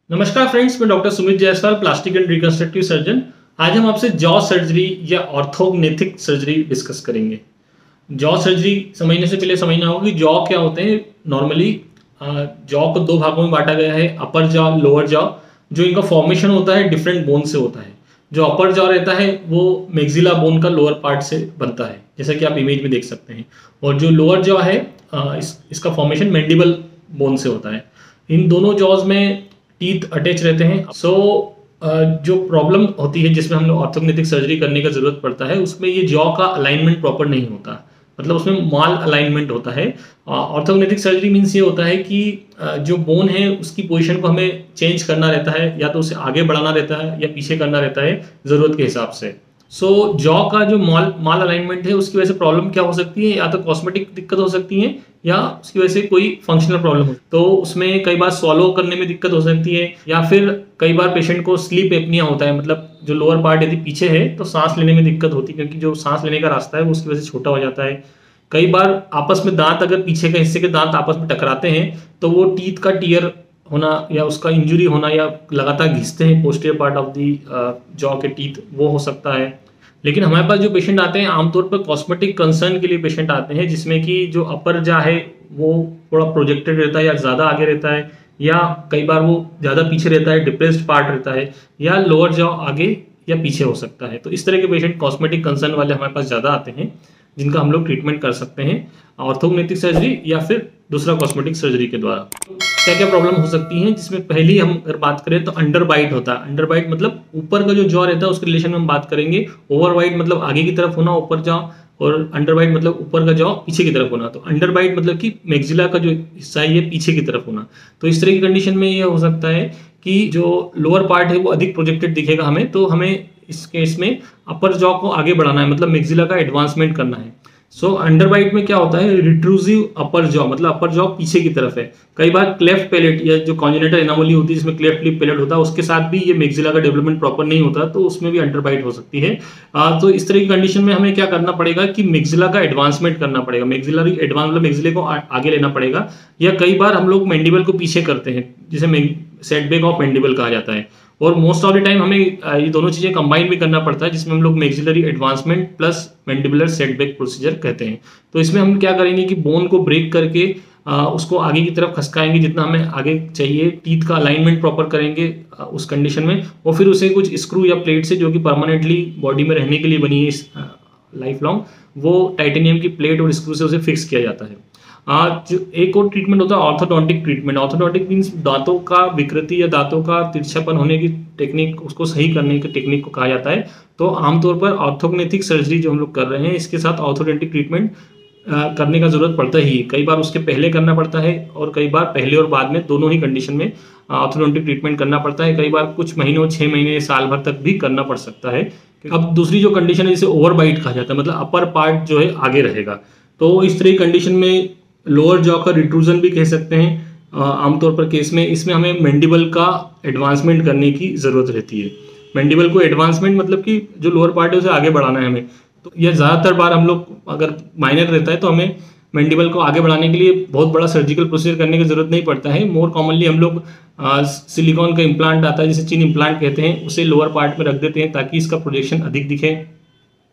नमस्कार फ्रेंड्स, मैं doctor Sumit Jaiswal, plastic and reconstructive surgeon. आज हम आपसे जॉ सर्जरी या ऑर्थोग्नेथिक सर्जरी डिस्कस करेंगे। जॉ सर्जरी समझने से पहले समझना होगा कि जॉ क्या होते हैं। नॉर्मली जॉ को दो भागों में बांटा गया है, अपर जॉ, लोअर जॉ। जो इनका फॉर्मेशन होता है डिफरेंट बोन से होता है। जो अपर जॉ रहता है वो मैक्सिला बोन का लोअर पार्ट से बनता है, जैसा कि आप इमेज में देख सकते हैं। और जो लोअर जॉ है इसका फॉर्मेशन मैंडिबल बोन से होता है। इन दोनों जॉज में टीथ अटैच रहते हैं। जो प्रॉब्लम होती है जिसमें हम लोग ऑर्थोग्नेथिक सर्जरी करने का जरूरत पड़ता है, उसमें ये जॉ का अलाइनमेंट प्रॉपर नहीं होता, मतलब उसमें माल अलाइनमेंट होता है। ऑर्थोग्नेथिक सर्जरी मीन्स ये होता है कि जो बोन है उसकी पोजीशन को हमें चेंज करना रहता है, या तो उसे आगे बढ़ाना रहता है या पीछे करना रहता है ज़रूरत के हिसाब से। जॉ का जो माल अलाइनमेंट है उसकी वजह से प्रॉब्लम क्या हो सकती है, या तो कॉस्मेटिक दिक्कत हो सकती है या उसकी वजह से कोई फंक्शनल प्रॉब्लम हो। तो उसमें कई बार स्वॉलो करने में दिक्कत हो सकती है, या फिर कई बार पेशेंट को स्लीप एपनिया होता है, मतलब जो लोअर पार्ट यदि पीछे है तो सांस लेने में दिक्कत होती है, क्योंकि जो सांस लेने का रास्ता है वो उसकी वजह से छोटा हो जाता है। कई बार आपस में दांत, अगर पीछे के हिस्से के दांत आपस में टकराते हैं तो वो टीथ का टीयर होना या उसका इंजुरी होना, या लगातार घिसते हैं posterior part of the jaw के टीथ, वो हो सकता है। लेकिन हमारे पास जो पेशेंट आते हैं आमतौर पर कॉस्मेटिक कंसर्न के लिए पेशेंट आते हैं, जिसमें कि जो अपर जॉ है वो थोड़ा प्रोजेक्टेड रहता है या ज़्यादा आगे रहता है, या कई बार वो ज़्यादा पीछे रहता है, डिप्रेस्ड पार्ट रहता है, या लोअर जॉ आगे या पीछे हो सकता है। तो इस तरह के पेशेंट कॉस्मेटिक कंसर्न वाले हमारे पास ज़्यादा आते हैं, जिनका हम लोग ट्रीटमेंट कर सकते हैं ऑर्थोग्नेथिक सर्जरी या फिर दूसरा कॉस्मेटिक सर्जरी के द्वारा। क्या क्या प्रॉब्लम हो सकती हैं, जिसमें पहली हम अगर बात करें तो अंडर बाइट होता है। अंडर बाइट मतलब ऊपर का जो जॉ रहता है उसके रिलेशन में हम बात करेंगे। ओवर बाइट मतलब आगे की तरफ होना ऊपर जॉ, और अंडर बाइट मतलब ऊपर का जॉ पीछे की तरफ होना। तो अंडर बाइट मतलब कि मैक्सिला का जो हिस्सा है ये पीछे की तरफ होना। तो इस तरह की कंडीशन में ये हो सकता है कि जो लोअर पार्ट है वो अधिक प्रोजेक्टेड दिखेगा हमें, तो हमें इस केस में अपर जॉ को आगे बढ़ाना है, मतलब मैक्सिला का एडवांसमेंट करना है। अंडर बाइट में क्या होता है, रिट्रूसिव अपर जॉ, मतलब अपर जॉ पीछे की तरफ है। कई बार क्लेफ्ट पैलेट या जो कॉन्जेनिटल एनोमली होती है जिसमें क्लेफ्ट लिप पैलेट होता है, उसके साथ भी ये मैक्सिला का डेवलपमेंट प्रॉपर नहीं होता, तो उसमें भी अंडर बाइट हो सकती है। तो इस तरह की कंडीशन में हमें क्या करना पड़ेगा कि मैक्सिला का एडवांसमेंट करना पड़ेगा। मैक्सिलरी एडवांस मतलब मैक्सिले को आगे लेना पड़ेगा, या कई बार हम लोग मैंडिबल को पीछे करते हैं, जिसे सेटबैक ऑफ मैंडिबल कहा जाता है। और मोस्ट ऑफ द टाइम हमें ये दोनों चीजें कंबाइन भी करना पड़ता है, जिसमें हम लोग maxillary advancement plus mandibular setback procedure कहते हैं। तो इसमें हम क्या करेंगे कि बोन को ब्रेक करके उसको आगे की तरफ खसकाएंगे जितना हमें आगे चाहिए, टीथ का अलाइनमेंट प्रॉपर करेंगे उस कंडीशन में, और फिर उसे कुछ स्क्रू या प्लेट से, जो कि परमानेंटली बॉडी में रहने के लिए बनी है इस लाइफ लॉन्ग, वो टाइटेनियम की प्लेट और स्क्रू से उसे फिक्स किया जाता है। जो एक और ट्रीटमेंट होता है ऑर्थोडोंटिक ट्रीटमेंट। ऑर्थोडोंटिक मीन्स दांतों का विकृति या दांतों का तिरछापन होने की टेक्निक, उसको सही करने की टेक्निक को कहा जाता है। तो आमतौर पर ऑर्थोग्नेथिक सर्जरी जो हम लोग कर रहे हैं, इसके साथ ऑर्थोडोंटिक ट्रीटमेंट करने का जरूरत पड़ता ही। कई बार उसके पहले करना पड़ता है, और कई बार पहले और बाद में दोनों ही कंडीशन में ऑर्थोडोंटिक ट्रीटमेंट करना पड़ता है। कई बार कुछ महीनों, 6 महीने, साल भर तक भी करना पड़ सकता है। अब दूसरी जो कंडीशन है जिसे ओवर बाइट कहा जाता है, मतलब अपर पार्ट जो है आगे रहेगा। तो इस तरह की कंडीशन में लोअर जॉ का रिट्रूजन भी कह सकते हैं आमतौर पर केस में। इसमें हमें मैंडिबल का एडवांसमेंट करने की ज़रूरत रहती है। मैंडिबल को एडवांसमेंट मतलब कि जो लोअर पार्ट है उसे आगे बढ़ाना है हमें। तो यह ज़्यादातर बार हम लोग, अगर माइनर रहता है तो हमें मैंडिबल को आगे बढ़ाने के लिए बहुत बड़ा सर्जिकल प्रोसीजर करने की ज़रूरत नहीं पड़ता है। मोर कॉमनली हम लोग सिलिकॉन का इम्प्लांट आता है जिसे चिन इम्प्लांट कहते हैं, उसे लोअर पार्ट में रख देते हैं ताकि इसका प्रोजेक्शन अधिक दिखे।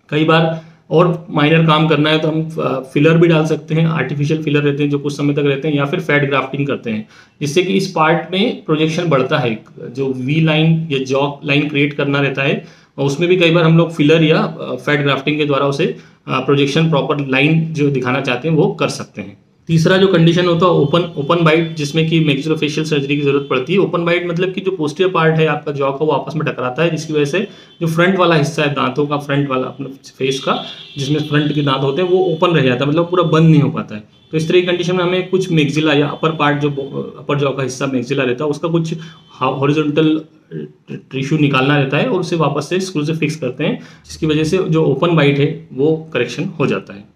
कई बार और माइनर काम करना है तो हम फिलर भी डाल सकते हैं, आर्टिफिशियल फिलर रहते हैं जो कुछ समय तक रहते हैं, या फिर फैट ग्राफ्टिंग करते हैं, जिससे कि इस पार्ट में प्रोजेक्शन बढ़ता है। जो वी लाइन या जॉ लाइन क्रिएट करना रहता है, और उसमें भी कई बार हम लोग फिलर या फैट ग्राफ्टिंग के द्वारा उसे प्रोजेक्शन प्रॉपर लाइन जो दिखाना चाहते हैं वो कर सकते हैं। तीसरा जो कंडीशन होता है ओपन बाइट, जिसमें कि मैक्सिलोफेशियल सर्जरी की जरूरत पड़ती है। ओपन बाइट मतलब कि जो पोस्टीरियर पार्ट है आपका जॉ का वो आपस में टकराता है, जिसकी वजह से जो फ्रंट वाला हिस्सा है दांतों का, फ्रंट वाला अपने फेस का, जिसमें फ्रंट के दांत होते हैं, वो ओपन रह जाता है, मतलब पूरा बंद नहीं हो पाता है। तो इस तरह की कंडीशन में हमें कुछ मैक्सिला या अपर पार्ट, जो अपर जॉ का हिस्सा मैक्सिला रहता है, उसका कुछ हॉरिजॉन्टल टिश्यू निकालना रहता है और उसे वापस से स्क्रू से फिक्स करते हैं, जिसकी वजह से जो ओपन बाइट है वो करेक्शन हो जाता है।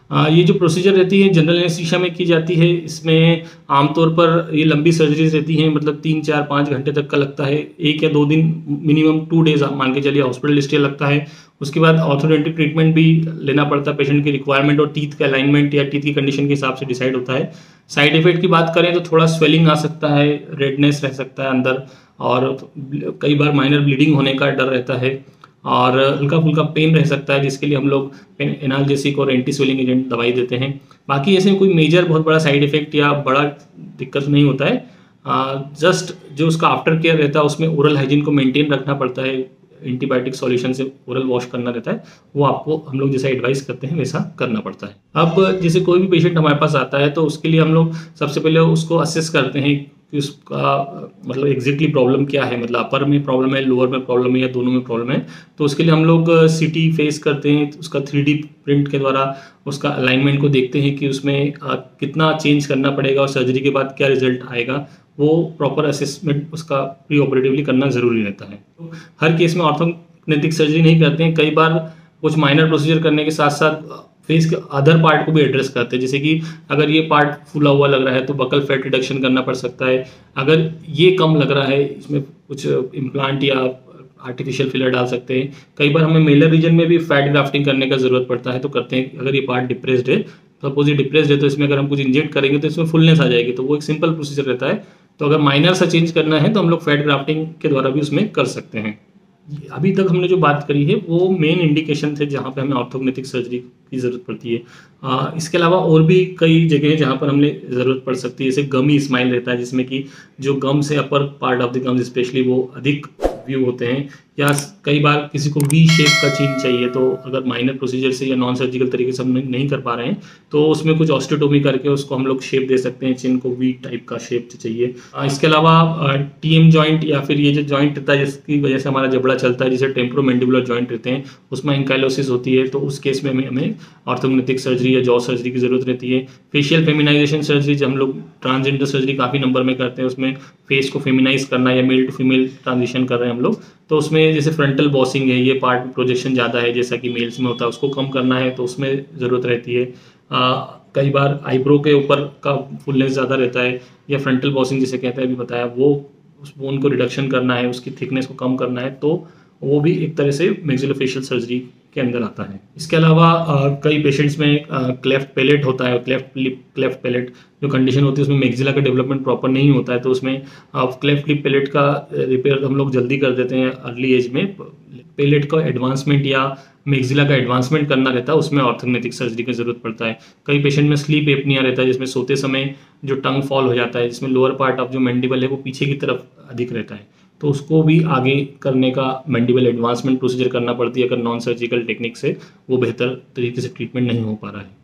ये जो प्रोसीजर रहती है जनरल एनेस्थीसिया में की जाती है। इसमें आमतौर पर ये लंबी सर्जरीज रहती हैं, मतलब 3-4-5 घंटे तक का लगता है। 1 या 2 दिन, मिनिमम 2 डेज आप मान के चलिए हॉस्पिटल स्टे लगता है। उसके बाद ऑर्थोडेंटिक ट्रीटमेंट भी लेना पड़ता है, पेशेंट की रिक्वायरमेंट और टीथ का अलाइनमेंट या टीथ की कंडीशन के हिसाब से डिसाइड होता है। साइड इफेक्ट की बात करें तो थोड़ा स्वेलिंग आ सकता है, रेडनेस रह सकता है अंदर, और कई बार माइनर ब्लीडिंग होने का डर रहता है, और हल्का फुल्का पेन रह सकता है, जिसके लिए हम लोग एनाल्जेसिक और एंटी स्वेलिंग एजेंट दवाई देते हैं। बाकी ऐसे कोई मेजर बहुत बड़ा साइड इफेक्ट या बड़ा दिक्कत नहीं होता है। जस्ट जो उसका आफ्टर केयर रहता है उसमें ओरल हाइजीन को मेंटेन रखना पड़ता है, एंटीबायोटिक सॉल्यूशन से ओरल वॉश करना रहता है, वो आपको हम लोग जैसा एडवाइस करते हैं वैसा करना पड़ता है। अब जैसे कोई भी पेशेंट हमारे पास आता है तो उसके लिए हम लोग सबसे पहले उसको असेस करते हैं कि उसका मतलब एग्जैक्टली प्रॉब्लम क्या है, मतलब अपर में प्रॉब्लम है, लोअर में प्रॉब्लम है या दोनों में प्रॉब्लम है। तो उसके लिए हम लोग सीटी फेस करते हैं, उसका 3D प्रिंट के द्वारा उसका अलाइनमेंट को देखते हैं कि उसमें कितना चेंज करना पड़ेगा और सर्जरी के बाद क्या रिजल्ट आएगा, वो प्रॉपर असेसमेंट उसका प्री ऑपरेटिवली करना ज़रूरी रहता है। तो हर केस में ऑर्थोग्नेथिक सर्जरी नहीं करते हैं, कई बार कुछ माइनर प्रोसीजर करने के साथ साथ फेस के अदर पार्ट को भी एड्रेस करते हैं। जैसे कि अगर ये पार्ट फूला हुआ लग रहा है तो बकल फैट रिडक्शन करना पड़ सकता है। अगर ये कम लग रहा है, इसमें कुछ इम्प्लांट या आर्टिफिशियल फिलर डाल सकते हैं। कई बार हमें मेलर रीजन में भी फैट ग्राफ्टिंग करने का ज़रूरत पड़ता है, तो करते हैं। अगर ये पार्ट डिप्रेस्ड है, सपोज ये डिप्रेस्ड है, तो इसमें अगर हम कुछ इंजेक्ट करेंगे तो इसमें फुलनेस आ जाएगी, तो वो एक सिंपल प्रोसीजर रहता है। तो अगर माइनर सा चेंज करना है तो हम लोग फैट ग्राफ्टिंग के द्वारा भी उसमें कर सकते हैं। अभी तक हमने जो बात करी है वो मेन इंडिकेशन थे जहाँ पे हमें ऑर्थोग्नेथिक सर्जरी की ज़रूरत पड़ती है। इसके अलावा और भी कई जगह हैं जहाँ पर हमें ज़रूरत पड़ सकती है। जैसे गमी स्माइल रहता है, जिसमें कि जो गम से upper part of the gums specially वो अधिक व्यू होते हैं, या कई बार किसी को वी शेप का चिन चाहिए, तो अगर माइनर प्रोसीजर से या नॉन सर्जिकल तरीके से हम नहीं कर पा रहे हैं तो उसमें कुछ ऑस्टियोटोमी करके उसको हम लोग शेप दे सकते हैं, चिन को वी टाइप का शेप चाहिए। इसके अलावा टीएम जॉइंट या फिर ये जो जॉइंट रहता है जिसकी वजह से हमारा जबड़ा चलता है, जिसे टेम्पोरोमैंडिबुलर जॉइंट रहते हैं, उसमें एंकाइलोसिस होती है, तो उस केस में हमें ऑर्थोग्नेथिक सर्जरी या जॉ सर्जरी की जरूरत रहती है। फेशियल फेमिनाइजेशन सर्जरी, जो हम लोग ट्रांसजेंडर सर्जरी काफ़ी नंबर में करते हैं, उसमें फेस को फेमिनाइज करना या मेल टू फीमेल ट्रांजिशन कर रहे हैं हम लोग, तो उसमें जैसे फ्रंटल बॉसिंग है, ये पार्ट में प्रोजेक्शन ज़्यादा है जैसा कि मेल्स में होता है, उसको कम करना है तो उसमें ज़रूरत रहती है। कई बार आईब्रो के ऊपर का फुलनेस ज़्यादा रहता है, या फ्रंटल बॉसिंग जिसे कहते हैं अभी बताया, वो उस बोन को रिडक्शन करना है, उसकी थिकनेस को कम करना है, तो वो भी एक तरह से मैक्सिलोफेशियल सर्जरी के अंदर आता है। इसके अलावा कई पेशेंट्स में क्लेफ्ट पैलेट होता है, क्लेफ्ट लिप क्लेफ्ट पैलेट जो कंडीशन होती है उसमें मैक्सिला का डेवलपमेंट प्रॉपर नहीं होता है, तो उसमें क्लेफ्ट लिप पैलेट का रिपेयर हम लोग जल्दी कर देते हैं अर्ली एज में। पैलेट का एडवांसमेंट या मैक्सिला का एडवांसमेंट करना रहता है, उसमें ऑर्थोग्नेथिक सर्जरी की जरूरत पड़ता है। कई पेशेंट में स्लीप एपनिया रहता है, जिसमें सोते समय जो टंग फॉल हो जाता है, जिसमें लोअर पार्ट ऑफ जो मैंडिबल है वो पीछे की तरफ अधिक रहता है, तो उसको भी आगे करने का मैंडिबल एडवांसमेंट प्रोसीजर करना पड़ती है। अगर नॉन सर्जिकल टेक्निक से वो बेहतर तरीके से ट्रीटमेंट नहीं हो पा रहा है।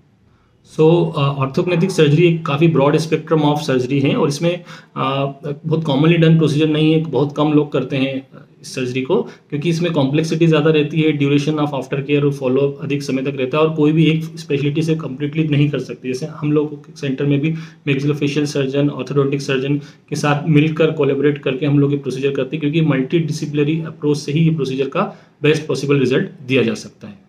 सो ऑर्थोग्नेथिक सर्जरी एक काफ़ी ब्रॉड स्पेक्ट्रम ऑफ सर्जरी है, और इसमें बहुत कॉमनली डन प्रोसीजर नहीं है, बहुत कम लोग करते हैं इस सर्जरी को, क्योंकि इसमें कॉम्प्लेक्सिटी ज़्यादा रहती है, ड्यूरेशन ऑफ आफ्टर केयर और फॉलोअप अधिक समय तक रहता है, और कोई भी एक स्पेशलिटी से कम्प्लीटली नहीं कर सकती। जैसे हम लोग सेंटर में भी मैक्सिलोफेशियल सर्जन, ऑर्थोडोंटिक सर्जन के साथ मिलकर कोलैबोरेट करके हम लोग ये प्रोसीजर करते हैं, क्योंकि मल्टी डिसिप्लिनरी अप्रोच से ही ये प्रोसीजर का बेस्ट पॉसिबल रिजल्ट दिया जा सकता है।